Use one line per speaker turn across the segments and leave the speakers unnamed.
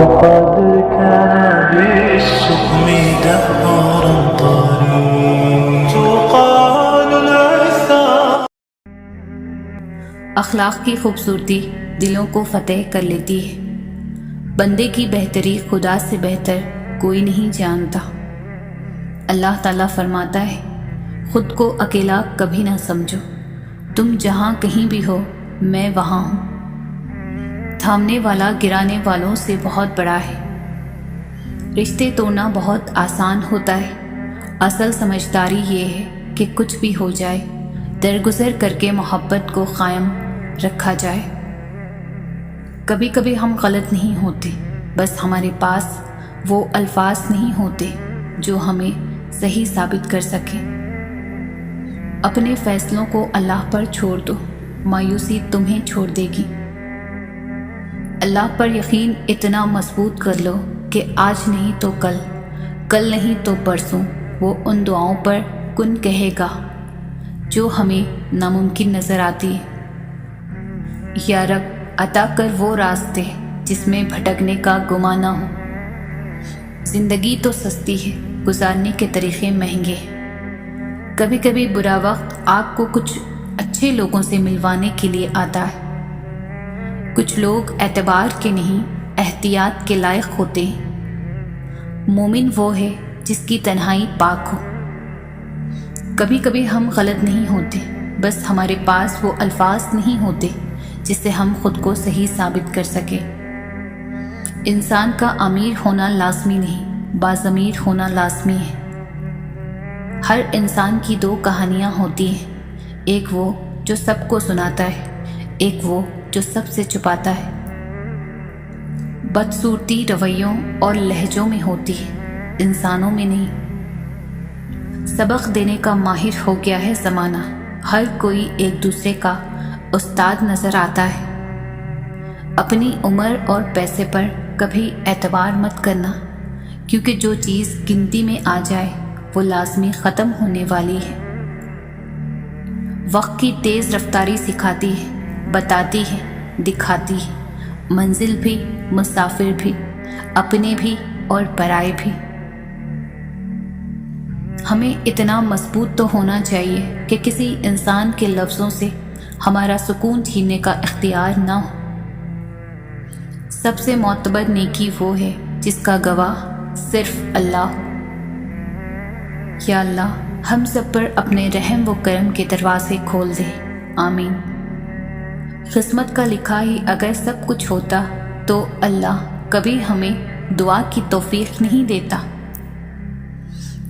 وقد كان بالسقم دهرا طريق تقال العثار.
اخلاق کی خوبصورتی دلوں کو فتح کر لیتی ہے. بندے کی بہتری خدا سے بہتر کوئی نہیں جانتا. اللہ تعالیٰ فرماتا ہے خود کو اکیلا کبھی نہ سمجھو، تم جہاں کہیں بھی ہو میں وہاں ہوں. تھامنے والا گرانے والوں سے بہت بڑا ہے. رشتے توڑنا بہت آسان ہوتا ہے، اصل سمجھداری یہ ہے کہ کچھ بھی ہو جائے درگزر کر کے محبت کو قائم رکھا جائے. کبھی کبھی ہم غلط نہیں ہوتے، بس ہمارے پاس وہ الفاظ نہیں ہوتے جو ہمیں صحیح ثابت کر سکیں. اپنے فیصلوں کو اللہ پر چھوڑ دو، مایوسی تمہیں چھوڑ دے گی. اللہ پر یقین اتنا مضبوط کر لو کہ آج نہیں تو کل، کل نہیں تو پرسوں وہ ان دعاؤں پر کن کہے گا جو ہمیں ناممکن نظر آتی ہے. یا رب عطا کر وہ راستے جس میں بھٹکنے کا گمان نہ ہو. زندگی تو سستی ہے، گزارنے کے طریقے مہنگے. کبھی کبھی برا وقت آپ کو کچھ اچھے لوگوں سے ملوانے کے لیے آتا ہے. کچھ لوگ اعتبار کے نہیں احتیاط کے لائق ہوتے ہیں. مومن وہ ہے جس کی تنہائی پاک ہو. کبھی کبھی ہم غلط نہیں ہوتے، بس ہمارے پاس وہ الفاظ نہیں ہوتے جس سے ہم خود کو صحیح ثابت کر سکیں. انسان کا امیر ہونا لازمی نہیں، باضمیر ہونا لازمی ہے. ہر انسان کی دو کہانیاں ہوتی ہیں، ایک وہ جو سب کو سناتا ہے، ایک وہ جو سب سے چھپاتا ہے. بدصورتی رویوں اور لہجوں میں ہوتی ہے، انسانوں میں نہیں. سبق دینے کا ماہر ہو گیا ہے زمانہ، ہر کوئی ایک دوسرے کا استاد نظر آتا ہے. اپنی عمر اور پیسے پر کبھی اعتبار مت کرنا، کیونکہ جو چیز گنتی میں آ جائے وہ لازمی ختم ہونے والی ہے. وقت کی تیز رفتاری سکھاتی ہے، بتاتی ہے، دکھاتی ہے، منزل بھی، مسافر بھی، اپنے بھی اور پرائے بھی. ہمیں اتنا مضبوط تو ہونا چاہیے کہ کسی انسان کے لفظوں سے ہمارا سکون چھیننے کا اختیار نہ ہو. سب سے معتبر نیکی وہ ہے جس کا گواہ صرف اللہ ہو. یا اللہ ہم سب پر اپنے رحم و کرم کے دروازے کھول دے، آمین. قسمت کا لکھا ہی اگر سب کچھ ہوتا تو اللہ کبھی ہمیں دعا کی توفیق نہیں دیتا.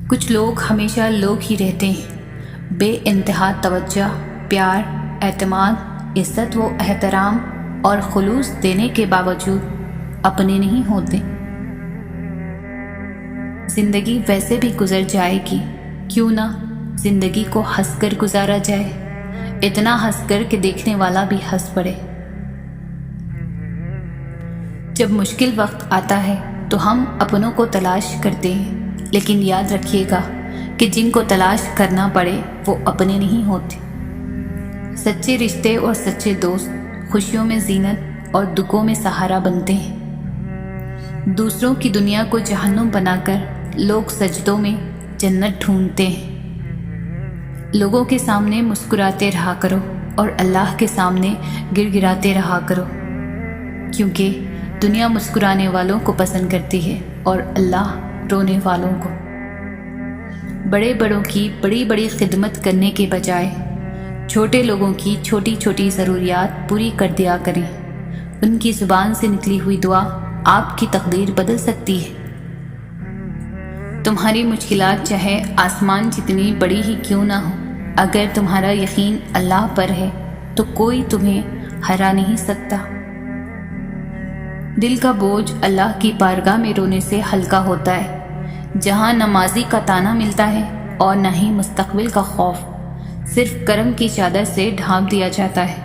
کچھ لوگ ہمیشہ لوگ ہی رہتے ہیں، بے انتہا توجہ، پیار، اعتماد، عزت و احترام اور خلوص دینے کے باوجود اپنے نہیں ہوتے. زندگی ویسے بھی گزر جائے گی، کیوں نہ زندگی کو ہنس کر گزارا جائے، اتنا ہنس کر کہ دیکھنے والا بھی ہنس پڑے. جب مشکل وقت آتا ہے تو ہم اپنوں کو تلاش کرتے ہیں، لیکن یاد رکھیے گا کہ جن کو تلاش کرنا پڑے وہ اپنے نہیں ہوتے. سچے رشتے اور سچے دوست خوشیوں میں زینت اور دکھوں میں سہارا بنتے ہیں. دوسروں کی دنیا کو جہنم بنا کر لوگ سجدوں میں جنت ڈھونڈتے ہیں. لوگوں کے سامنے مسکراتے رہا کرو اور اللہ کے سامنے گر گراتے رہا کرو، کیونکہ دنیا مسکرانے والوں کو پسند کرتی ہے اور اللہ رونے والوں کو. بڑے بڑوں کی بڑی بڑی خدمت کرنے کے بجائے چھوٹے لوگوں کی چھوٹی چھوٹی ضروریات پوری کر دیا کریں. ان کی زبان سے نکلی ہوئی دعا آپ کی تقدیر بدل سکتی ہے. تمہاری مشکلات چاہے آسمان جتنی بڑی ہی کیوں نہ ہو، اگر تمہارا یقین اللہ پر ہے تو کوئی تمہیں ہرا نہیں سکتا. دل کا بوجھ اللہ کی بارگاہ میں رونے سے ہلکا ہوتا ہے، جہاں نمازی کا تانا ملتا ہے اور نہ ہی مستقبل کا خوف. صرف کرم کی چادر سے ڈھانپ دیا جاتا ہے.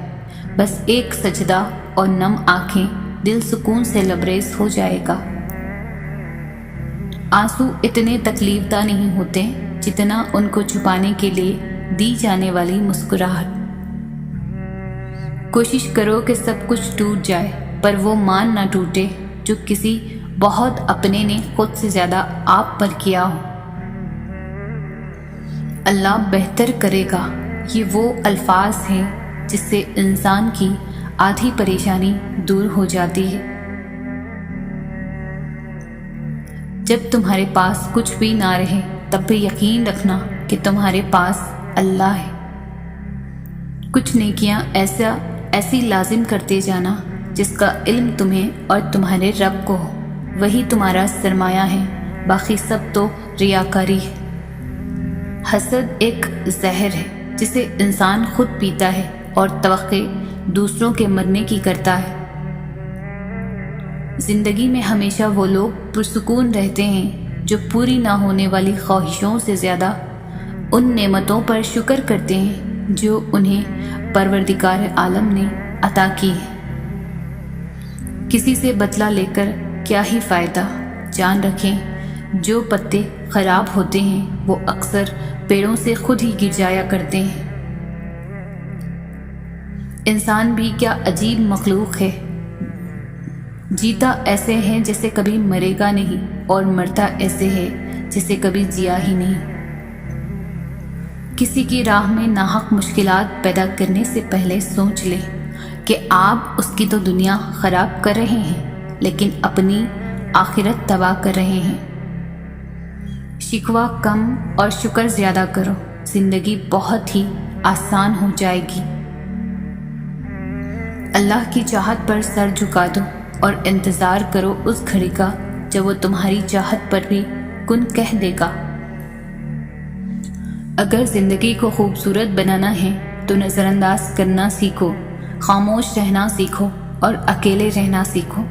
بس ایک سجدہ اور نم آنکھیں، دل سکون سے لبریز ہو جائے گا. آنسو اتنے تکلیف دہ نہیں ہوتے جتنا ان کو چھپانے کے لیے دی جانے والی مسکراہٹ. کوشش کرو کہ سب کچھ ٹوٹ جائے، پر وہ مان نہ ٹوٹے جو کسی بہت اپنے نے خود سے زیادہ آپ پر کیا ہو۔ اللہ بہتر کرے گا، یہ وہ الفاظ ہیں جس سے انسان کی آدھی پریشانی دور ہو جاتی ہے۔ جب تمہارے پاس کچھ بھی نہ رہے تب بھی یقین رکھنا کہ تمہارے پاس اللہ ہے۔ کچھ نیکیاں ایسی لازم کرتے جانا جس کا علم تمہیں اور تمہارے رب کو ہو، وہی تمہارا سرمایہ ہے، باقی سب تو ریاکاری ہے۔ حسد ایک زہر ہے جسے انسان خود پیتا ہے اور توقع دوسروں کے مرنے کی کرتا ہے۔ زندگی میں ہمیشہ وہ لوگ پرسکون رہتے ہیں جو پوری نہ ہونے والی خواہشوں سے زیادہ ان نعمتوں پر شکر کرتے ہیں جو انہیں پروردگار عالم نے عطا کی ہے۔ کسی سے بدلہ لے کر کیا ہی فائدہ؟ جان رکھیں، جو پتے خراب ہوتے ہیں وہ اکثر پیڑوں سے خود ہی گر جایا کرتے ہیں۔ انسان بھی کیا عجیب مخلوق ہے، جیتا ایسے ہے جیسے کبھی مرے گا نہیں، اور مرتا ایسے ہے جیسے کبھی جیا ہی نہیں۔ کسی کی راہ میں ناحق مشکلات پیدا کرنے سے پہلے سوچ لیں کہ آپ اس کی تو دنیا خراب کر رہے ہیں لیکن اپنی آخرت تباہ کر رہے ہیں۔ شکوہ کم اور شکر زیادہ کرو، زندگی بہت ہی آسان ہو جائے گی۔ اللہ کی چاہت پر سر جھکا دو اور انتظار کرو اس گھڑی کا جب وہ تمہاری چاہت پر بھی کن کہہ دے گا۔ اگر زندگی کو خوبصورت بنانا ہے تو نظر انداز کرنا سیکھو، خاموش رہنا سیکھو اور اکیلے رہنا سیکھو۔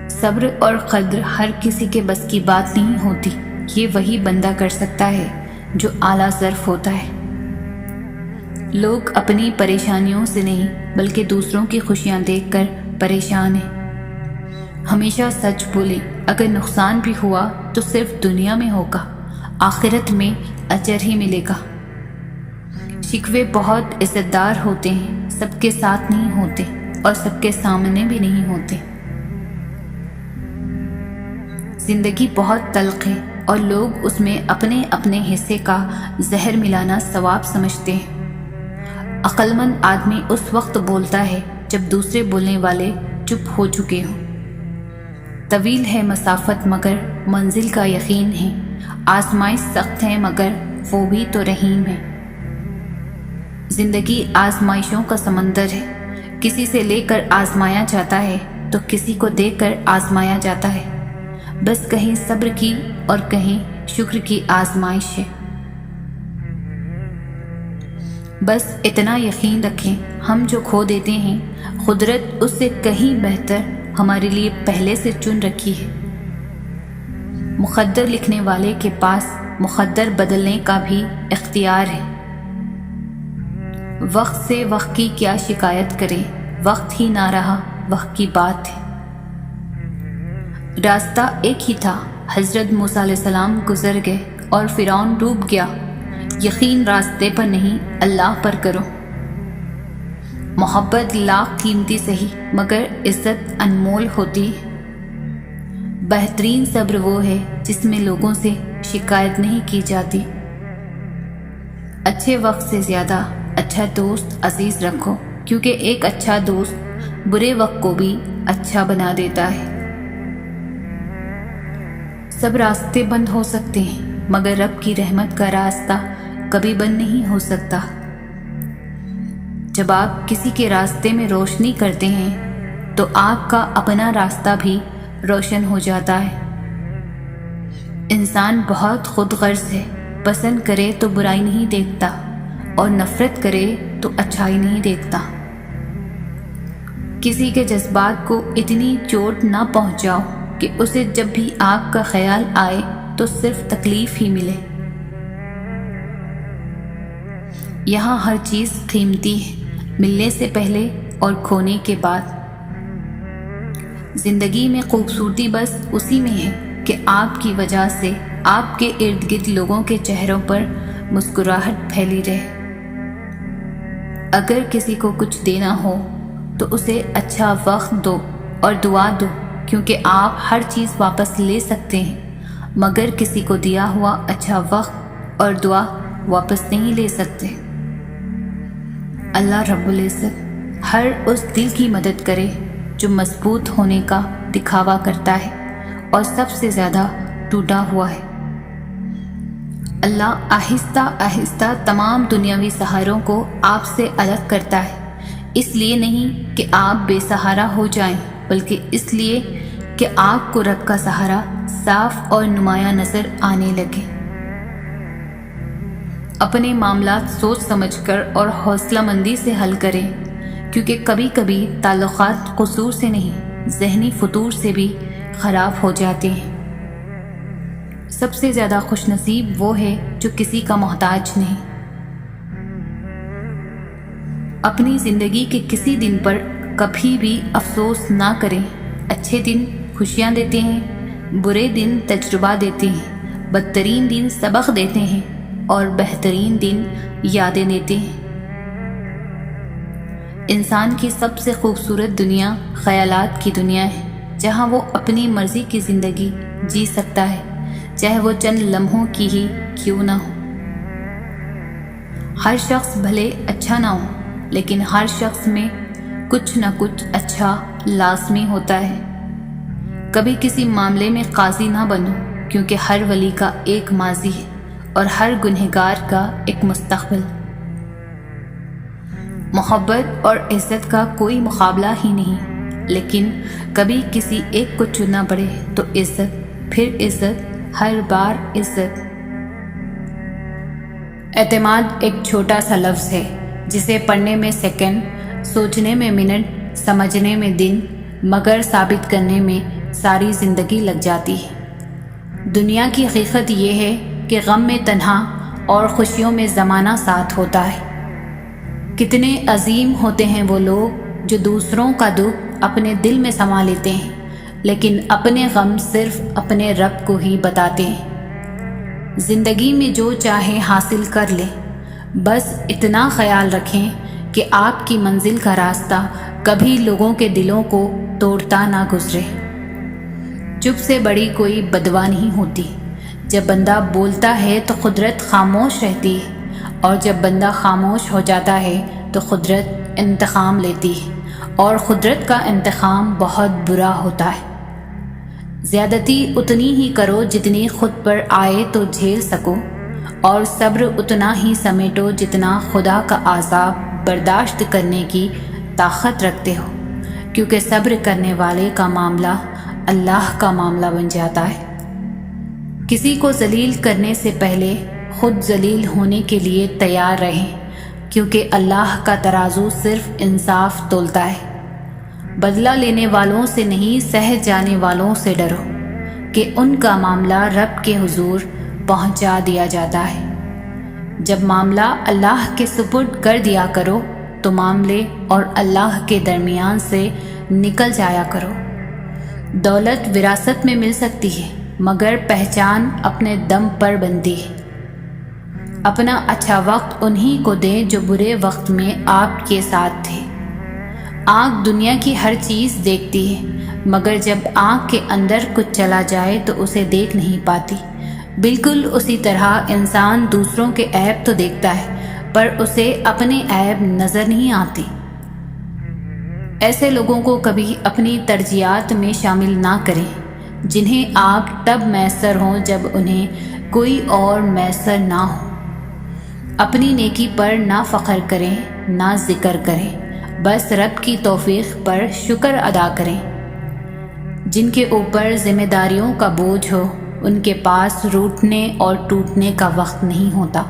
صبر اور قدر ہر کسی کے بس کی بات نہیں ہوتی، یہ وہی بندہ کر سکتا ہے جو اعلیٰ ظرف ہوتا ہے۔ لوگ اپنی پریشانیوں سے نہیں بلکہ دوسروں کی خوشیاں دیکھ کر پریشان ہیں۔ ہمیشہ سچ بولے، اگر نقصان بھی ہوا تو صرف دنیا میں ہوگا، آخرت میں اجر ہی ملے گا۔ شکوے بہت عزت دار ہوتے ہیں، سب کے ساتھ نہیں ہوتے اور سب کے سامنے بھی نہیں ہوتے۔ زندگی بہت تلخ ہے اور لوگ اس میں اپنے اپنے حصے کا زہر ملانا ثواب سمجھتے ہیں۔ عقل مند آدمی اس وقت بولتا ہے جب دوسرے بولنے والے چپ ہو چکے ہوں۔ طویل ہے مسافت مگر منزل کا یقین ہے، آزمائش سخت ہے مگر وہ بھی تو رحیم ہے۔ زندگی آزمائشوں کا سمندر ہے، کسی سے لے کر آزمایا جاتا ہے تو کسی کو دے کر آزمایا جاتا ہے۔ بس کہیں صبر کی اور کہیں شکر کی آزمائش ہے۔ بس اتنا یقین رکھیں، ہم جو کھو دیتے ہیں قدرت اس سے کہیں بہتر ہمارے لیے پہلے سے چن رکھی ہے۔ مقدر لکھنے والے کے پاس مقدر بدلنے کا بھی اختیار ہے۔ وقت سے وقت کی کیا شکایت کریں، وقت ہی نہ رہا، وقت کی بات ہے۔ راستہ ایک ہی تھا، حضرت موسیٰ علیہ السلام گزر گئے اور فرعون ڈوب گیا۔ یقین راستے پر نہیں، اللہ پر کرو۔ محبت لاکھ قیمتی سہی مگر عزت انمول ہوتی ہے۔ بہترین صبر وہ ہے جس میں لوگوں سے شکایت نہیں کی جاتی۔ اچھے وقت سے زیادہ اچھا دوست عزیز رکھو، کیونکہ ایک اچھا دوست برے وقت کو بھی اچھا بنا دیتا ہے۔ سب راستے بند ہو سکتے ہیں مگر رب کی رحمت کا راستہ کبھی بند نہیں ہو سکتا۔ جب آپ کسی کے راستے میں روشنی کرتے ہیں تو آپ کا اپنا راستہ بھی روشن ہو جاتا ہے۔ انسان بہت خود غرض ہے، پسند کرے تو برائی نہیں دیکھتا اور نفرت کرے تو اچھائی نہیں دیکھتا۔ کسی کے جذبات کو اتنی چوٹ نہ پہنچاؤ کہ اسے جب بھی آپ کا خیال آئے تو صرف تکلیف ہی ملے۔ یہاں ہر چیز قیمتی ہے، ملنے سے پہلے اور کھونے کے بعد۔ زندگی میں خوبصورتی بس اسی میں ہے کہ آپ کی وجہ سے آپ کے ارد گرد لوگوں کے چہروں پر مسکراہٹ پھیلی رہے۔ اگر کسی کو کچھ دینا ہو تو اسے اچھا وقت دو اور دعا دو، کیونکہ آپ ہر چیز واپس لے سکتے ہیں مگر کسی کو دیا ہوا اچھا وقت اور دعا واپس نہیں لے سکتے۔ اللہ رب العزت ہر اس دل کی مدد کرے جو مضبوط ہونے کا دکھاوا کرتا ہے اور سب سے زیادہ ٹوٹا ہوا ہے۔ اللہ آہستہ آہستہ تمام دنیاوی سہاروں کو آپ سے الگ کرتا ہے، اس لیے نہیں کہ آپ بے سہارا ہو جائیں، بلکہ اس لیے کہ آپ کو رب کا سہارا صاف اور نمایاں نظر آنے لگے۔ اپنے معاملات سوچ سمجھ کر اور حوصلہ مندی سے حل کریں، کیونکہ کبھی کبھی تعلقات قصور سے نہیں، ذہنی فتور سے بھی خراب ہو جاتے ہیں۔ سب سے زیادہ خوش نصیب وہ ہے جو کسی کا محتاج نہیں۔ اپنی زندگی کے کسی دن پر کبھی بھی افسوس نہ کریں۔ اچھے دن خوشیاں دیتے ہیں، برے دن تجربہ دیتے ہیں، بدترین دن سبق دیتے ہیں اور بہترین دن یادیں دیتے ہیں۔ انسان کی سب سے خوبصورت دنیا خیالات کی دنیا ہے، جہاں وہ اپنی مرضی کی زندگی جی سکتا ہے، چاہے وہ چند لمحوں کی ہی کیوں نہ ہو۔ ہر شخص بھلے اچھا نہ ہو، لیکن ہر شخص میں کچھ نہ کچھ اچھا لازمی ہوتا ہے۔ کبھی کسی معاملے میں قاضی نہ بنو، کیونکہ ہر ولی کا ایک ماضی ہے اور ہر گنہگار کا ایک مستقبل۔ محبت اور عزت کا کوئی مقابلہ ہی نہیں، لیکن کبھی کسی ایک کو چننا پڑے تو عزت، پھر عزت، ہر بار عزت۔ اعتماد ایک چھوٹا سا لفظ ہے جسے پڑھنے میں سیکنڈ، سوچنے میں منٹ، سمجھنے میں دن، مگر ثابت کرنے میں ساری زندگی لگ جاتی ہے۔ دنیا کی حقیقت یہ ہے کہ غم میں تنہا اور خوشیوں میں زمانہ ساتھ ہوتا ہے۔ کتنے عظیم ہوتے ہیں وہ لوگ جو دوسروں کا دکھ اپنے دل میں سما لیتے ہیں، لیکن اپنے غم صرف اپنے رب کو ہی بتاتے ہیں۔ زندگی میں جو چاہے حاصل کر لیں، بس اتنا خیال رکھیں کہ آپ کی منزل کا راستہ کبھی لوگوں کے دلوں کو توڑتا نہ گزرے۔ چپ سے بڑی کوئی بدوا نہیں ہوتی۔ جب بندہ بولتا ہے تو قدرت خاموش رہتی ہے، اور جب بندہ خاموش ہو جاتا ہے تو قدرت انتقام لیتی ہے، اور قدرت کا انتقام بہت برا ہوتا ہے۔ زیادتی اتنی ہی کرو جتنی خود پر آئے تو جھیل سکو، اور صبر اتنا ہی سمیٹو جتنا خدا کا عذاب برداشت کرنے کی طاقت رکھتے ہو، کیونکہ صبر کرنے والے کا معاملہ اللہ کا معاملہ بن جاتا ہے۔ کسی کو ذلیل کرنے سے پہلے خود ذلیل ہونے کے لیے تیار رہیں، کیونکہ اللہ کا ترازو صرف انصاف تولتا ہے۔ بدلہ لینے والوں سے نہیں، سہ جانے والوں سے ڈرو، کہ ان کا معاملہ رب کے حضور پہنچا دیا جاتا ہے۔ جب معاملہ اللہ کے سپرد کر دیا کرو تو معاملے اور اللہ کے درمیان سے نکل جایا کرو۔ دولت وراثت میں مل سکتی ہے، مگر پہچان اپنے دم پر بنتی ہے۔ اپنا اچھا وقت انہی کو دیں جو برے وقت میں آپ کے ساتھ تھے۔ آنکھ دنیا کی ہر چیز دیکھتی ہے، مگر جب آنکھ کے اندر کچھ چلا جائے تو اسے دیکھ نہیں پاتی۔ بالکل اسی طرح انسان دوسروں کے عیب تو دیکھتا ہے، پر اسے اپنے عیب نظر نہیں آتے۔ ایسے لوگوں کو کبھی اپنی ترجیحات میں شامل نہ کریں، جنہیں آپ تب میسر ہوں جب انہیں کوئی اور میسر نہ ہو۔ اپنی نیکی پر نہ فخر کریں، نہ ذکر کریں، بس رب کی توفیق پر شکر ادا کریں۔ جن کے اوپر ذمہ داریوں کا بوجھ ہو، ان کے پاس روٹنے اور ٹوٹنے کا وقت نہیں ہوتا۔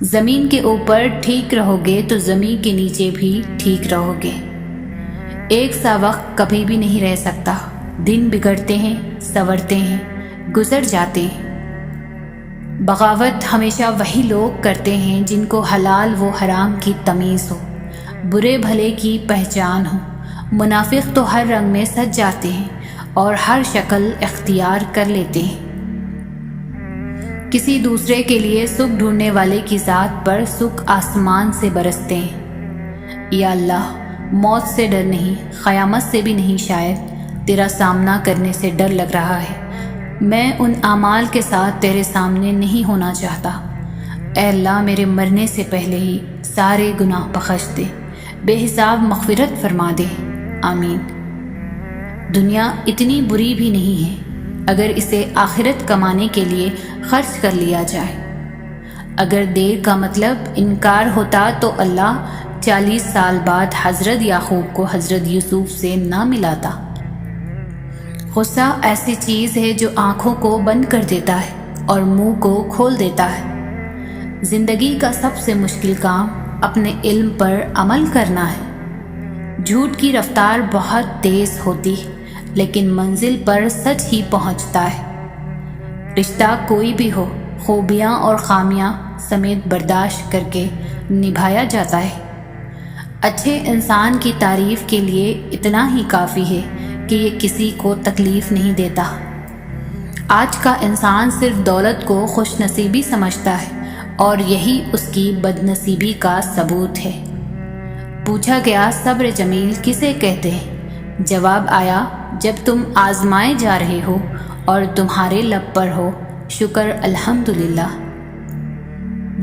زمین کے اوپر ٹھیک رہو گے تو زمین کے نیچے بھی ٹھیک رہو گے۔ ایک سا وقت کبھی بھی نہیں رہ سکتا۔ دن بگڑتے ہیں، سنورتے ہیں، گزر جاتے ہیں۔ بغاوت ہمیشہ وہی لوگ کرتے ہیں جن کو حلال و حرام کی تمیز ہو، برے بھلے کی پہچان ہو۔ منافق تو ہر رنگ میں سج جاتے ہیں اور ہر شکل اختیار کر لیتے ہیں۔ کسی دوسرے کے لیے سکھ ڈھونڈنے والے کی ذات پر سکھ آسمان سے برستے ہیں۔ یا اللہ، موت سے ڈر نہیں، قیامت سے بھی نہیں، شاید تیرا سامنا کرنے سے ڈر لگ رہا ہے۔ میں ان اعمال کے ساتھ تیرے سامنے نہیں ہونا چاہتا۔ اے اللہ، میرے مرنے سے پہلے ہی سارے گناہ بخش دے، بے حساب مغفرت فرما دے، آمین۔ دنیا اتنی بری بھی نہیں ہے اگر اسے آخرت کمانے کے لیے خرچ کر لیا جائے۔ اگر دیر کا مطلب انکار ہوتا تو اللہ 40 سال بعد حضرت یعقوب کو حضرت یوسف سے نہ ملاتا۔ غصہ ایسی چیز ہے جو آنکھوں کو بند کر دیتا ہے اور منہ کو کھول دیتا ہے۔ زندگی کا سب سے مشکل کام اپنے علم پر عمل کرنا ہے۔ جھوٹ کی رفتار بہت تیز ہوتی ہے لیکن منزل پر سچ ہی پہنچتا ہے۔ رشتہ کوئی بھی ہو، خوبیاں اور خامیاں سمیت برداشت کر کے نبھایا جاتا ہے۔ اچھے انسان کی تعریف کے لیے اتنا ہی کافی ہے کہ یہ کسی کو تکلیف نہیں دیتا۔ آج کا انسان صرف دولت کو خوش نصیبی سمجھتا ہے اور یہی اس کی بد نصیبی کا ثبوت ہے۔ پوچھا گیا صبر جمیل کسے کہتے ہیں؟ جواب آیا، جب تم آزمائے جا رہے ہو اور تمہارے لب پر ہو شکر الحمدللہ۔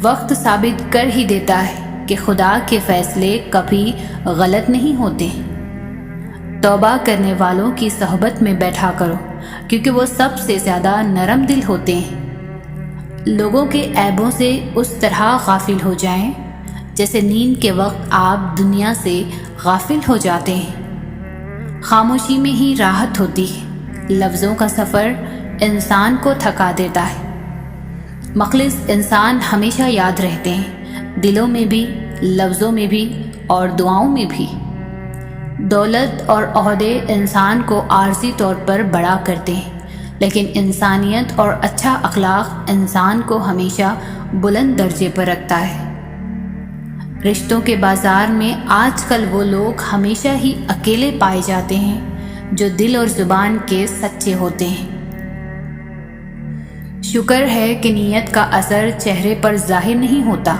وقت ثابت کر ہی دیتا ہے کہ خدا کے فیصلے کبھی غلط نہیں ہوتے۔ توبہ کرنے والوں کی صحبت میں بیٹھا کرو کیونکہ وہ سب سے زیادہ نرم دل ہوتے ہیں۔ لوگوں کے عیبوں سے اس طرح غافل ہو جائیں جیسے نیند کے وقت آپ دنیا سے غافل ہو جاتے ہیں۔ خاموشی میں ہی راحت ہوتی ہے۔ لفظوں کا سفر انسان کو تھکا دیتا ہے۔ مخلص انسان ہمیشہ یاد رہتے ہیں، دلوں میں بھی، لفظوں میں بھی اور دعاؤں میں بھی۔ دولت اور عہدے انسان کو عارضی طور پر بڑا کرتے ہیں لیکن انسانیت اور اچھا اخلاق انسان کو ہمیشہ بلند درجے پر رکھتا ہے۔ رشتوں کے بازار میں آج کل وہ لوگ ہمیشہ ہی اکیلے پائے جاتے ہیں جو دل اور زبان کے سچے ہوتے ہیں۔ شکر ہے کہ نیت کا اثر چہرے پر ظاہر نہیں ہوتا،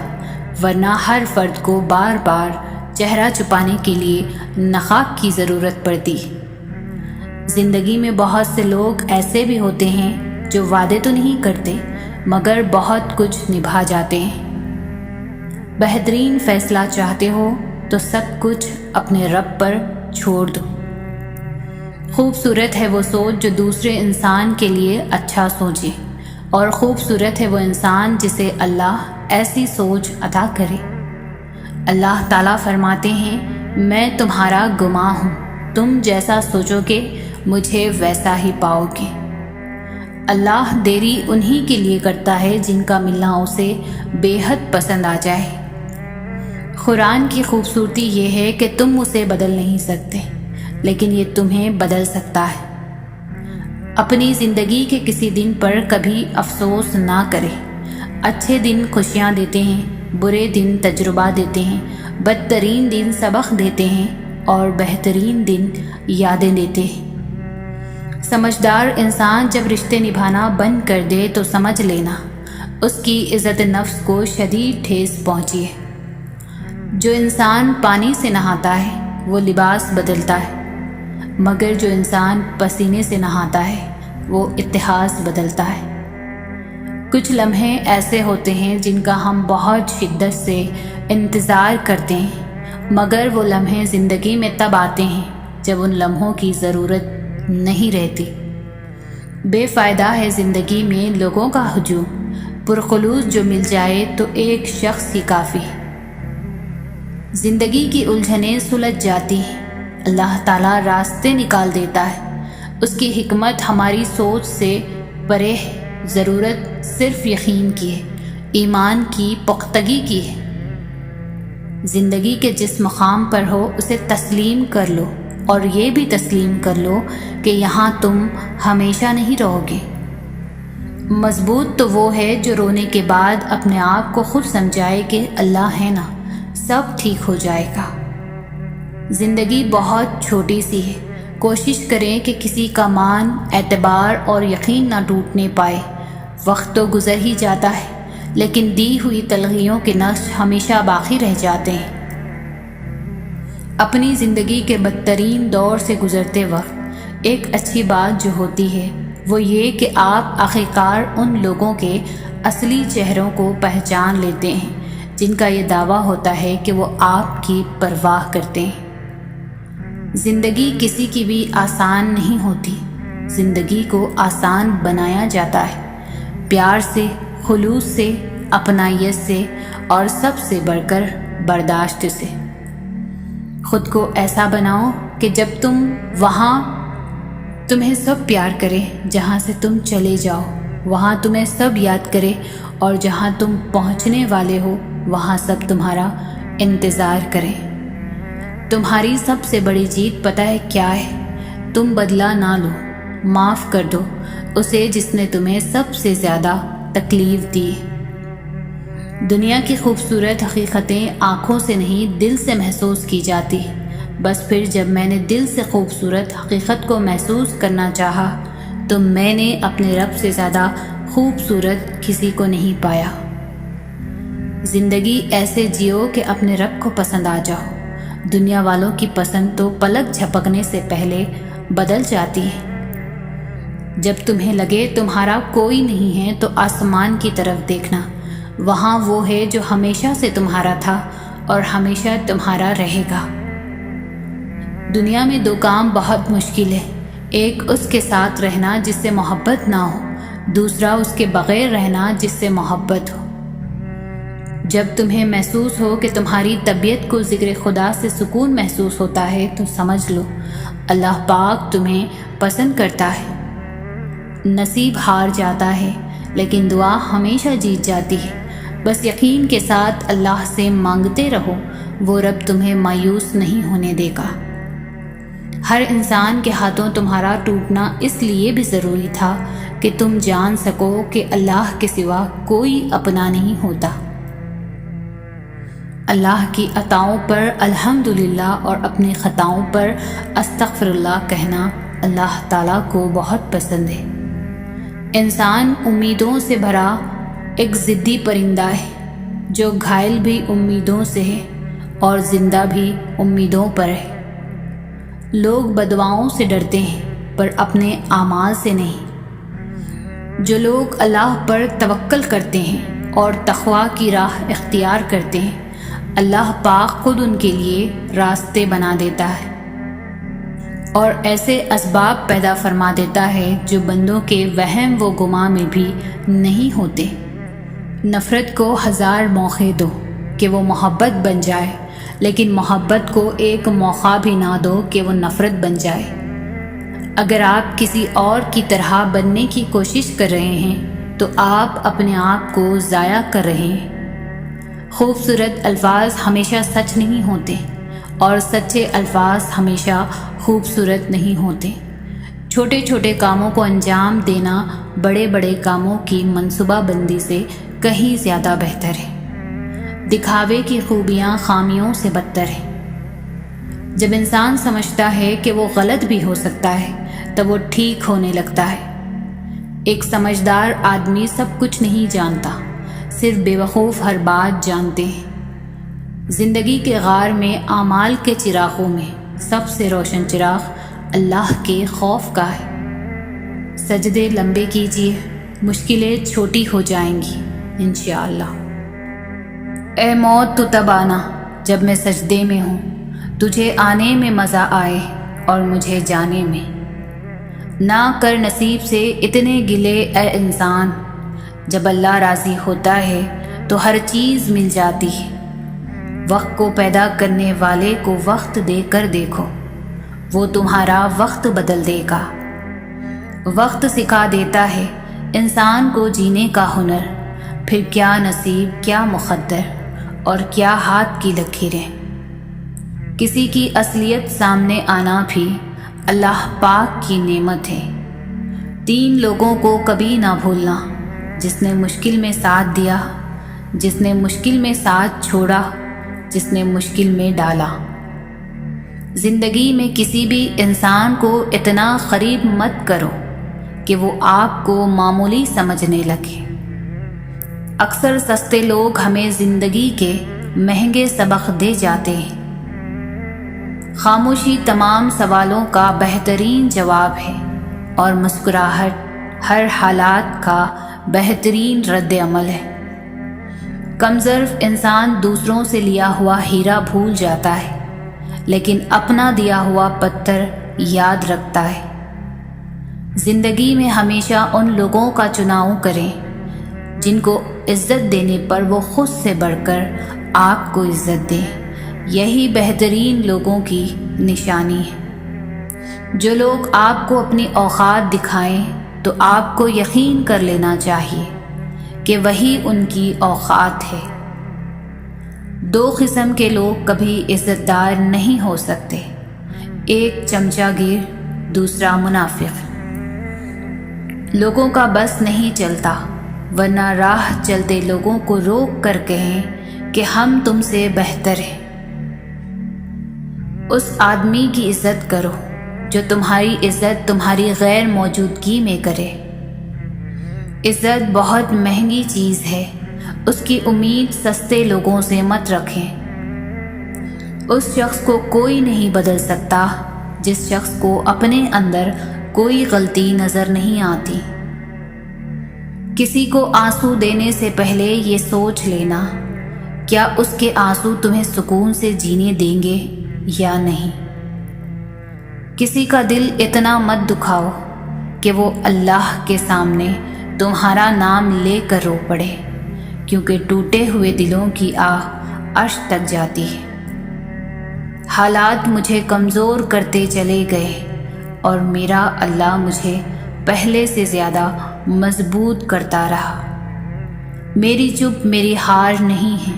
ورنہ ہر فرد کو بار بار چہرہ چھپانے کے لیے نقاب کی ضرورت پڑتی۔ زندگی میں بہت سے لوگ ایسے بھی ہوتے ہیں جو وعدے تو نہیں کرتے مگر بہت کچھ نبھا جاتے ہیں۔ بہترین فیصلہ چاہتے ہو تو سب کچھ اپنے رب پر چھوڑ دو۔ خوبصورت ہے وہ سوچ جو دوسرے انسان کے لیے اچھا سوچے، اور خوبصورت ہے وہ انسان جسے اللہ ایسی سوچ عطا کرے۔ اللہ تعالیٰ فرماتے ہیں، میں تمہارا گواہ ہوں، تم جیسا سوچو گے مجھے ویسا ہی پاؤ گے۔ اللہ دیری انہی کے لیے کرتا ہے جن کا ملنا اسے بے حد پسند آ جائے۔ قرآن کی خوبصورتی یہ ہے کہ تم اسے بدل نہیں سکتے لیکن یہ تمہیں بدل سکتا ہے۔ اپنی زندگی کے کسی دن پر کبھی افسوس نہ کرے۔ اچھے دن خوشیاں دیتے ہیں، برے دن تجربہ دیتے ہیں، بدترین دن سبق دیتے ہیں اور بہترین دن یادیں دیتے ہیں۔ سمجھدار انسان جب رشتے نبھانا بند کر دے تو سمجھ لینا اس کی عزت نفس کو شدید ٹھیس پہنچی ہے۔ جو انسان پانی سے نہاتا ہے وہ لباس بدلتا ہے مگر جو انسان پسینے سے نہاتا ہے وہ اتحاد بدلتا ہے۔ کچھ لمحے ایسے ہوتے ہیں جن کا ہم بہت شدت سے انتظار کرتے ہیں مگر وہ لمحے زندگی میں تب آتے ہیں جب ان لمحوں کی ضرورت نہیں رہتی۔ بے فائدہ ہے زندگی میں لوگوں کا ہجوم، پرخلوص جو مل جائے تو ایک شخص ہی کافی ہے۔ زندگی کی الجھنیں سلجھ جاتی ہیں، اللہ تعالیٰ راستے نکال دیتا ہے، اس کی حکمت ہماری سوچ سے پرے ہے۔ ضرورت صرف یقین کی ہے، ایمان کی پختگی کی ہے۔ زندگی کے جس مقام پر ہو اسے تسلیم کر لو اور یہ بھی تسلیم کر لو کہ یہاں تم ہمیشہ نہیں رہو گے۔ مضبوط تو وہ ہے جو رونے کے بعد اپنے آپ کو خود سمجھائے کہ اللہ ہے نا، سب ٹھیک ہو جائے گا۔ زندگی بہت چھوٹی سی ہے، کوشش کریں کہ کسی کا مان، اعتبار اور یقین نہ ٹوٹنے پائے۔ وقت تو گزر ہی جاتا ہے لیکن دی ہوئی تلخیوں کے نقش ہمیشہ باقی رہ جاتے ہیں۔ اپنی زندگی کے بدترین دور سے گزرتے وقت ایک اچھی بات جو ہوتی ہے وہ یہ کہ آپ آخرکار ان لوگوں کے اصلی چہروں کو پہچان لیتے ہیں جن کا یہ دعویٰ ہوتا ہے کہ وہ آپ کی پرواہ کرتے ہیں۔ زندگی کسی کی بھی آسان نہیں ہوتی، زندگی کو آسان بنایا جاتا ہے پیار سے، خلوص سے، اپنائیت سے اور سب سے بڑھ کر برداشت سے۔ خود کو ایسا بناؤ کہ جب تم وہاں تمہیں سب پیار کرے، جہاں سے تم چلے جاؤ وہاں تمہیں سب یاد کرے، اور جہاں تم پہنچنے والے ہو وہاں سب تمہارا انتظار کرے۔ تمہاری سب سے بڑی جیت پتہ ہے کیا ہے؟ تم بدلہ نہ لو، معاف کر دو اسے جس نے تمہیں سب سے زیادہ تکلیف دی۔ دنیا کی خوبصورت حقیقتیں آنکھوں سے نہیں دل سے محسوس کی جاتی، بس پھر جب میں نے دل سے خوبصورت حقیقت کو محسوس کرنا چاہا تو میں نے اپنے رب سے زیادہ خوبصورت کسی کو نہیں پایا۔ زندگی ایسے جیو کہ اپنے رب کو پسند آ جاؤ۔ دنیا والوں کی پسند تو پلک جھپکنے سے پہلے بدل جاتی ہے۔ جب تمہیں لگے تمہارا کوئی نہیں ہے تو آسمان کی طرف دیکھنا، وہاں وہ ہے جو ہمیشہ سے تمہارا تھا اور ہمیشہ تمہارا رہے گا۔ دنیا میں دو کام بہت مشکل ہے، ایک اس کے ساتھ رہنا جس سے محبت نہ ہو، دوسرا اس کے بغیر رہنا جس سے محبت ہو۔ جب تمہیں محسوس ہو کہ تمہاری طبیعت کو ذکر خدا سے سکون محسوس ہوتا ہے تو سمجھ لو اللہ پاک تمہیں پسند کرتا ہے۔ نصیب ہار جاتا ہے لیکن دعا ہمیشہ جیت جاتی ہے۔ بس یقین کے ساتھ اللہ سے مانگتے رہو، وہ رب تمہیں مایوس نہیں ہونے دے گا۔ ہر انسان کے ہاتھوں تمہارا ٹوٹنا اس لیے بھی ضروری تھا کہ تم جان سکو کہ اللہ کے سوا کوئی اپنا نہیں ہوتا۔ اللہ کی عطاؤں پر الحمدللہ اور اپنی خطاؤں پر استغفر اللہ کہنا اللہ تعالیٰ کو بہت پسند ہے۔ انسان امیدوں سے بھرا ایک ضدی پرندہ ہے جو گھائل بھی امیدوں سے ہے اور زندہ بھی امیدوں پر ہے۔ لوگ بددعاؤں سے ڈرتے ہیں پر اپنے اعمال سے نہیں۔ جو لوگ اللہ پر توکل کرتے ہیں اور تقویٰ کی راہ اختیار کرتے ہیں، اللہ پاک خود ان کے لیے راستے بنا دیتا ہے اور ایسے اسباب پیدا فرما دیتا ہے جو بندوں کے وہم و گماں میں بھی نہیں ہوتے۔ نفرت کو 1000 موقع دو کہ وہ محبت بن جائے، لیکن محبت کو ایک موقع بھی نہ دو کہ وہ نفرت بن جائے۔ اگر آپ کسی اور کی طرح بننے کی کوشش کر رہے ہیں تو آپ اپنے آپ کو ضائع کر رہے ہیں۔ خوبصورت الفاظ ہمیشہ سچ نہیں ہوتے اور سچے الفاظ ہمیشہ خوبصورت نہیں ہوتے۔ چھوٹے چھوٹے کاموں کو انجام دینا بڑے بڑے کاموں کی منصوبہ بندی سے کہیں زیادہ بہتر ہے۔ دکھاوے کی خوبیاں خامیوں سے بدتر ہے۔ جب انسان سمجھتا ہے کہ وہ غلط بھی ہو سکتا ہے تب وہ ٹھیک ہونے لگتا ہے۔ ایک سمجھدار آدمی سب کچھ نہیں جانتا، صرف بے وقوف ہر بات جانتے ہیں۔ زندگی کے غار میں اعمال کے چراغوں میں سب سے روشن چراغ اللہ کے خوف کا ہے۔ سجدے لمبے کیجیے، مشکلیں چھوٹی ہو جائیں گی انشاءاللہ۔ اے موت تو تب آنا جب میں سجدے میں ہوں، تجھے آنے میں مزہ آئے اور مجھے جانے میں۔ نہ کر نصیب سے اتنے گلے اے انسان، جب اللہ راضی ہوتا ہے تو ہر چیز مل جاتی ہے۔ وقت کو پیدا کرنے والے کو وقت دے کر دیکھو، وہ تمہارا وقت بدل دے گا۔ وقت سکھا دیتا ہے انسان کو جینے کا ہنر، پھر کیا نصیب، کیا مقدر اور کیا ہاتھ کی لکیریں۔ کسی کی اصلیت سامنے آنا بھی اللہ پاک کی نعمت ہے۔ 3 لوگوں کو کبھی نہ بھولنا، جس نے مشکل میں ساتھ دیا، جس نے مشکل میں ساتھ چھوڑا، جس نے مشکل میں ڈالا۔ زندگی میں کسی بھی انسان کو اتنا قریب مت کرو کہ وہ آپ کو معمولی سمجھنے لگے۔ اکثر سستے لوگ ہمیں زندگی کے مہنگے سبق دے جاتے ہیں۔ خاموشی تمام سوالوں کا بہترین جواب ہے اور مسکراہٹ ہر حالات کا بہترین رد عمل ہے۔ کمظرف انسان دوسروں سے لیا ہوا ہیرا بھول جاتا ہے، لیکن اپنا دیا ہوا پتھر یاد رکھتا ہے۔ زندگی میں ہمیشہ ان لوگوں کا چناؤ کریں جن کو عزت دینے پر وہ خود سے بڑھ کر آپ کو عزت دیں۔ یہی بہترین لوگوں کی نشانی ہے۔ جو لوگ آپ کو اپنی اوقات دکھائیں تو آپ کو یقین کر لینا چاہیے کہ وہی ان کی اوقات ہے۔ دو قسم کے لوگ کبھی عزت دار نہیں ہو سکتے، ایک چمچہ گیر، دوسرا منافق۔ لوگوں کا بس نہیں چلتا، ورنہ راہ چلتے لوگوں کو روک کر کہیں کہ ہم تم سے بہتر ہیں۔ اس آدمی کی عزت کرو جو تمہاری عزت تمہاری غیر موجودگی میں کرے۔ عزت بہت مہنگی چیز ہے، اس کی امید سستے لوگوں سے مت رکھیں۔ اس شخص کو کوئی نہیں بدل سکتا جس شخص کو اپنے اندر کوئی غلطی نظر نہیں آتی۔ کسی کو آنسو دینے سے پہلے یہ سوچ لینا، کیا اس کے آنسو تمہیں سکون سے جینے دیں گے یا نہیں۔ کسی کا دل اتنا مت دکھاؤ کہ وہ اللہ کے سامنے تمہارا نام لے کر رو پڑے، کیونکہ ٹوٹے ہوئے دلوں کی آہ عرش تک جاتی ہے۔ حالات مجھے کمزور کرتے چلے گئے اور میرا اللہ مجھے پہلے سے زیادہ مضبوط کرتا رہا۔ میری چپ میری ہار نہیں ہے،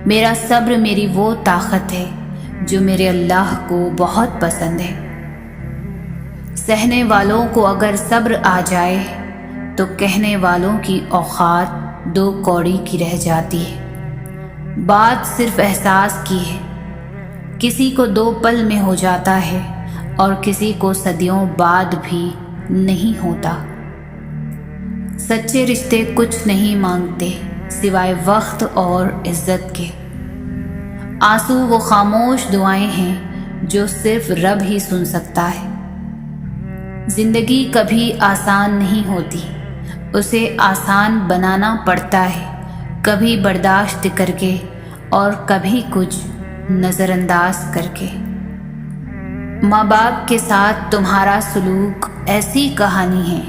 میرا صبر میری وہ طاقت ہے جو میرے اللہ کو بہت پسند ہے۔ سہنے والوں کو اگر صبر آ جائے تو کہنے والوں کی اوقات دو کوڑی کی رہ جاتی ہے۔ بات صرف احساس کی ہے، کسی کو 2 پل میں ہو جاتا ہے اور کسی کو صدیوں بعد بھی نہیں ہوتا۔ سچے رشتے کچھ نہیں مانگتے سوائے وقت اور عزت کے۔ آنسو وہ خاموش دعائیں ہیں جو صرف رب ہی سن سکتا ہے۔ زندگی کبھی آسان نہیں ہوتی، اسے آسان بنانا پڑتا ہے، کبھی برداشت کر کے اور کبھی کچھ نظر انداز کر کے۔ ماں باپ کے ساتھ تمہارا سلوک ایسی کہانی ہے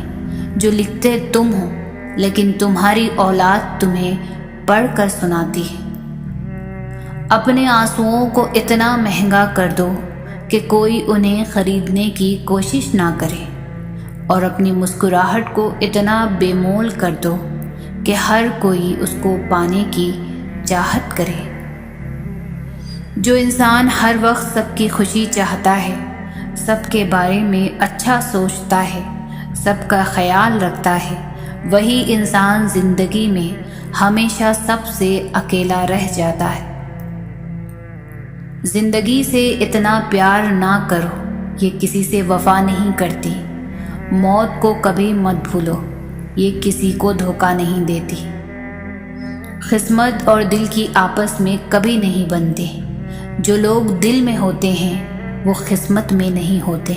جو لکھتے تم ہو، لیکن تمہاری اولاد تمہیں پڑھ کر سناتی ہے۔ اپنے آنسوؤں کو اتنا مہنگا کر دو کہ کوئی انہیں خریدنے کی کوشش نہ کرے، اور اپنی مسکراہٹ کو اتنا بے مول کر دو کہ ہر کوئی اس کو پانے کی چاہت کرے۔ جو انسان ہر وقت سب کی خوشی چاہتا ہے، سب کے بارے میں اچھا سوچتا ہے، سب کا خیال رکھتا ہے، وہی انسان زندگی میں ہمیشہ سب سے اکیلا رہ جاتا ہے۔ زندگی سے اتنا پیار نہ کرو، یہ کسی سے وفا نہیں کرتی۔ موت کو کبھی مت بھولو، یہ کسی کو دھوکہ نہیں دیتی۔ قسمت اور دل کی آپس میں کبھی نہیں بنتے، جو لوگ دل میں ہوتے ہیں وہ قسمت میں نہیں ہوتے۔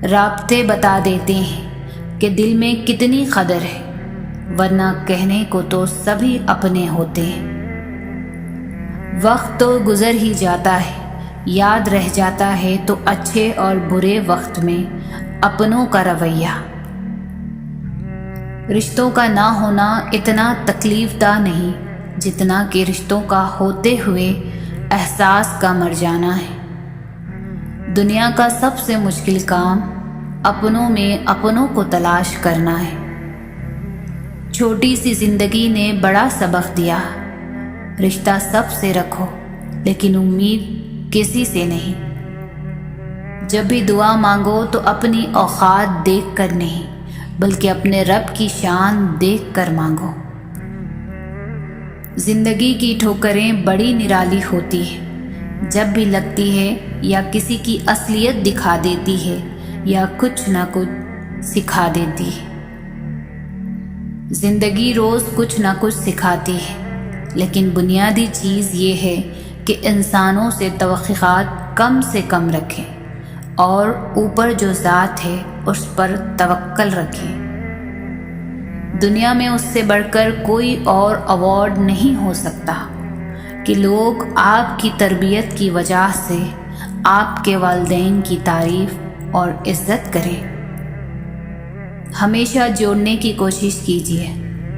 رابطے بتا دیتے ہیں کہ دل میں کتنی قدر ہے، ورنہ کہنے کو تو سبھی اپنے ہوتے ہیں۔ وقت تو گزر ہی جاتا ہے، یاد رہ جاتا ہے تو اچھے اور برے وقت میں اپنوں کا رویہ۔ رشتوں کا نہ ہونا اتنا تکلیف دہ نہیں جتنا کہ رشتوں کا ہوتے ہوئے احساس کا مر جانا ہے۔ دنیا کا سب سے مشکل کام اپنوں میں اپنوں کو تلاش کرنا ہے۔ چھوٹی سی زندگی نے بڑا سبق دیا، رشتہ سب سے رکھو لیکن امید کسی سے نہیں۔ جب بھی دعا مانگو تو اپنی اوقات دیکھ کر نہیں بلکہ اپنے رب کی شان دیکھ کر مانگو۔ زندگی کی ٹھوکریں بڑی نرالی ہوتی ہے، جب بھی لگتی ہے یا کسی کی اصلیت دکھا دیتی ہے یا کچھ نہ کچھ سکھا دیتی ہے۔ زندگی روز کچھ نہ کچھ سکھاتی ہے، لیکن بنیادی چیز یہ ہے کہ انسانوں سے توقعات کم سے کم رکھیں اور اوپر جو ذات ہے اس پر توکل رکھیں۔ دنیا میں اس سے بڑھ کر کوئی اور ایوارڈ نہیں ہو سکتا کہ لوگ آپ کی تربیت کی وجہ سے آپ کے والدین کی تعریف اور عزت کریں۔ ہمیشہ جوڑنے کی کوشش کیجیے،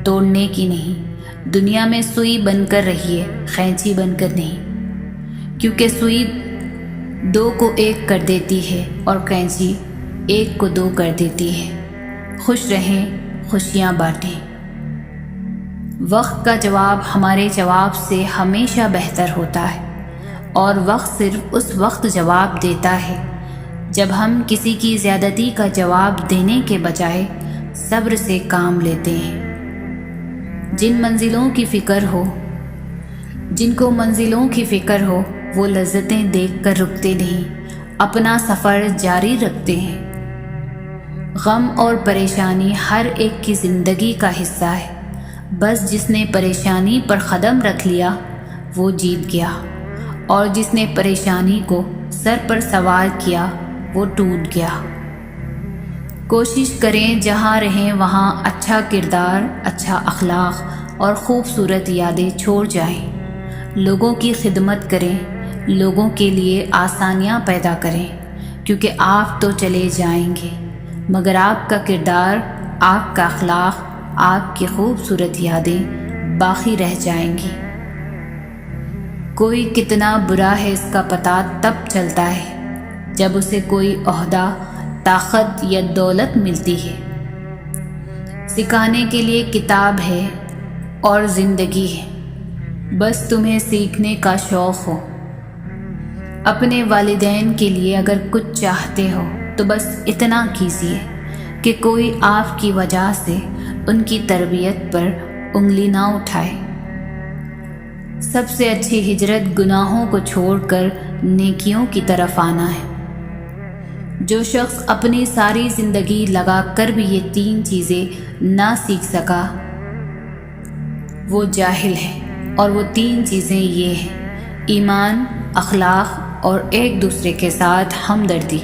توڑنے کی نہیں۔ دنیا میں سوئی بن کر رہیے، قینچی بن کر نہیں، کیونکہ سوئی 2 کو 1 کر دیتی ہے اور قینچی 1 کو 2 کر دیتی ہے۔ خوش رہیں، خوشیاں بانٹیں۔ وقت کا جواب ہمارے جواب سے ہمیشہ بہتر ہوتا ہے، اور وقت صرف اس وقت جواب دیتا ہے جب ہم کسی کی زیادتی کا جواب دینے کے بجائے صبر سے کام لیتے ہیں۔ جن کو منزلوں کی فکر ہو وہ لذتیں دیکھ کر رکتے نہیں، اپنا سفر جاری رکھتے ہیں۔ غم اور پریشانی ہر ایک کی زندگی کا حصہ ہے، بس جس نے پریشانی پر قدم رکھ لیا وہ جیت گیا، اور جس نے پریشانی کو سر پر سوار کیا وہ ٹوٹ گیا۔ کوشش کریں جہاں رہیں وہاں اچھا کردار، اچھا اخلاق اور خوبصورت یادیں چھوڑ جائیں۔ لوگوں کی خدمت کریں، لوگوں کے لیے آسانیاں پیدا کریں، کیونکہ آپ تو چلے جائیں گے مگر آپ کا کردار، آپ کا اخلاق، آپ کی خوبصورت یادیں باقی رہ جائیں گی۔ کوئی کتنا برا ہے اس کا پتہ تب چلتا ہے جب اسے کوئی عہدہ، طاقت یا دولت ملتی ہے۔ سکھانے کے لیے کتاب ہے اور زندگی ہے، بس تمہیں سیکھنے کا شوق ہو۔ اپنے والدین کے لیے اگر کچھ چاہتے ہو تو بس اتنا کیجیے کہ کوئی آپ کی وجہ سے ان کی تربیت پر انگلی نہ اٹھائے۔ سب سے اچھی ہجرت گناہوں کو چھوڑ کر نیکیوں کی طرف آنا ہے۔ جو شخص اپنی ساری زندگی لگا کر بھی یہ 3 چیزیں نہ سیکھ سکا وہ جاہل ہے، اور وہ 3 چیزیں یہ ہیں: ایمان، اخلاق اور ایک دوسرے کے ساتھ ہمدردی۔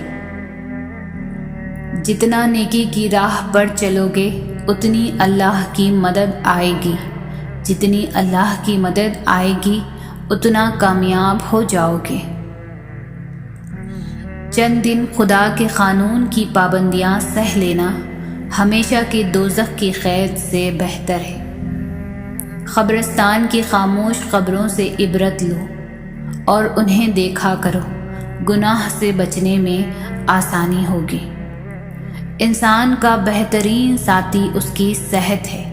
جتنا نیکی کی راہ پر چلو گے اتنی اللہ کی مدد آئے گی، جتنی اللہ کی مدد آئے گی اتنا کامیاب ہو جاؤ گے۔ چند دن خدا کے قانون کی پابندیاں سہ لینا ہمیشہ کی دوزخ کی قید سے بہتر ہے۔ قبرستان کی خاموش قبروں سے عبرت لو اور انہیں دیکھا کرو، گناہ سے بچنے میں آسانی ہوگی۔ انسان کا بہترین ساتھی اس کی صحت ہے،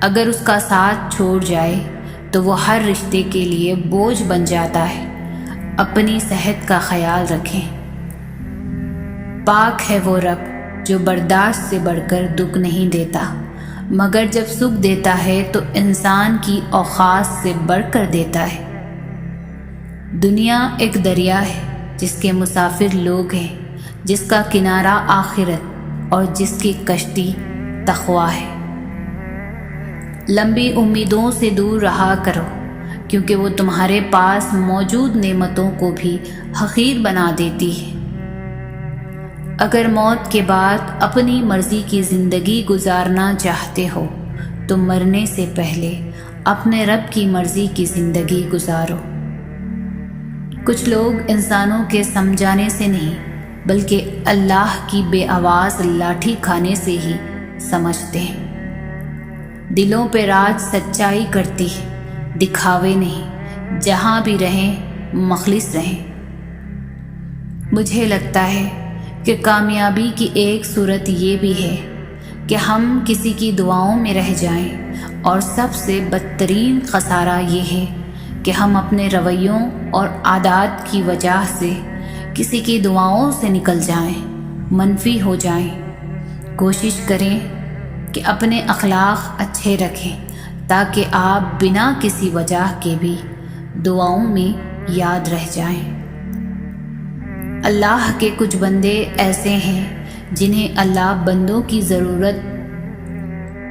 اگر اس کا ساتھ چھوڑ جائے تو وہ ہر رشتے کے لیے بوجھ بن جاتا ہے۔ اپنی صحت کا خیال رکھیں۔ پاک ہے وہ رب جو برداشت سے بڑھ کر دکھ نہیں دیتا، مگر جب سکھ دیتا ہے تو انسان کی اوقات سے بڑھ کر دیتا ہے۔ دنیا ایک دریا ہے جس کے مسافر لوگ ہیں، جس کا کنارہ آخرت اور جس کی کشتی تقویٰ ہے۔ لمبی امیدوں سے دور رہا کرو، کیونکہ وہ تمہارے پاس موجود نعمتوں کو بھی حقیر بنا دیتی ہے۔ اگر موت کے بعد اپنی مرضی کی زندگی گزارنا چاہتے ہو تو مرنے سے پہلے اپنے رب کی مرضی کی زندگی گزارو۔ کچھ لوگ انسانوں کے سمجھانے سے نہیں بلکہ اللہ کی بے آواز لاٹھی کھانے سے ہی سمجھتے ہیں۔ دلوں پہ راج سچائی کرتی ہے، دکھاوے نہیں۔ جہاں بھی رہیں مخلص رہیں۔ مجھے لگتا ہے کہ کامیابی کی ایک صورت یہ بھی ہے کہ ہم کسی کی دعاؤں میں رہ جائیں، اور سب سے بدترین خسارہ یہ ہے کہ ہم اپنے رویوں اور عادات کی وجہ سے کسی کی دعاؤں سے نکل جائیں، منفی ہو جائیں۔ کوشش کریں کہ اپنے اخلاق اچھے رکھیں تاکہ آپ بنا کسی وجہ کے بھی دعاؤں میں یاد رہ جائیں۔ اللہ کے کچھ بندے ایسے ہیں جنہیں اللہ بندوں کی ضرورت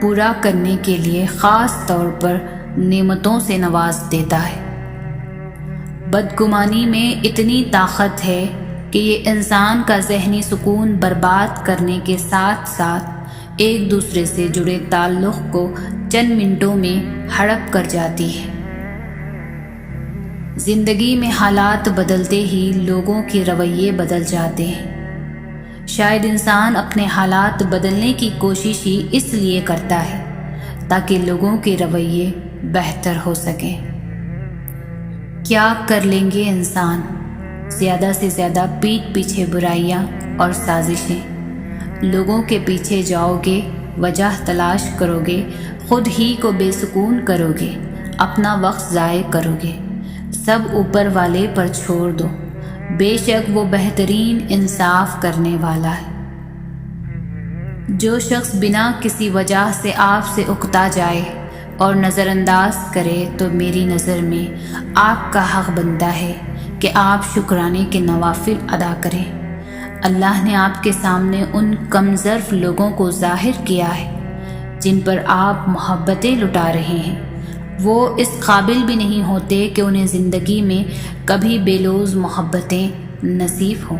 پورا کرنے کے لیے خاص طور پر نعمتوں سے نواز دیتا ہے۔ بدگمانی میں اتنی طاقت ہے کہ یہ انسان کا ذہنی سکون برباد کرنے کے ساتھ ساتھ ایک دوسرے سے جڑے تعلق کو چند منٹوں میں ہڑپ کر جاتی ہے۔ زندگی میں حالات بدلتے ہی لوگوں کے رویے بدل جاتے ہیں۔ شاید انسان اپنے حالات بدلنے کی کوشش ہی اس لیے کرتا ہے تاکہ لوگوں کے رویے بہتر ہو سکیں۔ کیا کر لیں گے انسان؟ زیادہ سے زیادہ پیٹھ پیچھے برائیاں اور سازشیں۔ لوگوں کے پیچھے جاؤ گے، وجہ تلاش کرو گے، خود ہی کو بے سکون کرو گے، اپنا وقت ضائع کرو گے، سب اوپر والے پر چھوڑ دو، بے شک وہ بہترین انصاف کرنے والا ہے۔ جو شخص بنا کسی وجہ سے آپ سے اکتا جائے اور نظر انداز کرے تو میری نظر میں آپ کا حق بنتا ہے کہ آپ شکرانے کے نوافل ادا کریں۔ اللہ نے آپ کے سامنے ان کم ظرف لوگوں کو ظاہر کیا ہے جن پر آپ محبتیں لٹا رہے ہیں۔ وہ اس قابل بھی نہیں ہوتے کہ انہیں زندگی میں کبھی بے لوز محبتیں نصیب ہوں۔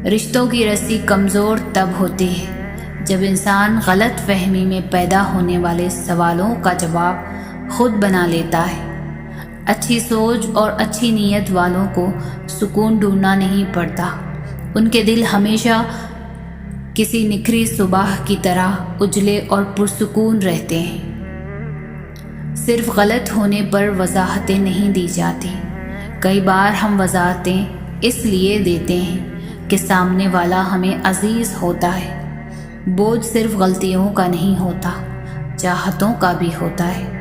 رشتوں کی رسی کمزور تب ہوتی ہے جب انسان غلط فہمی میں پیدا ہونے والے سوالوں کا جواب خود بنا لیتا ہے۔ اچھی سوچ اور اچھی نیت والوں کو سکون ڈھونڈنا نہیں پڑتا، ان کے دل ہمیشہ کسی نکھری صبح کی طرح اجلے اور پرسکون رہتے ہیں۔ صرف غلط ہونے پر وضاحتیں نہیں دی جاتی، کئی بار ہم وضاحتیں اس لیے دیتے ہیں کہ سامنے والا ہمیں عزیز ہوتا ہے۔ بوجھ صرف غلطیوں کا نہیں ہوتا، چاہتوں کا بھی ہوتا ہے۔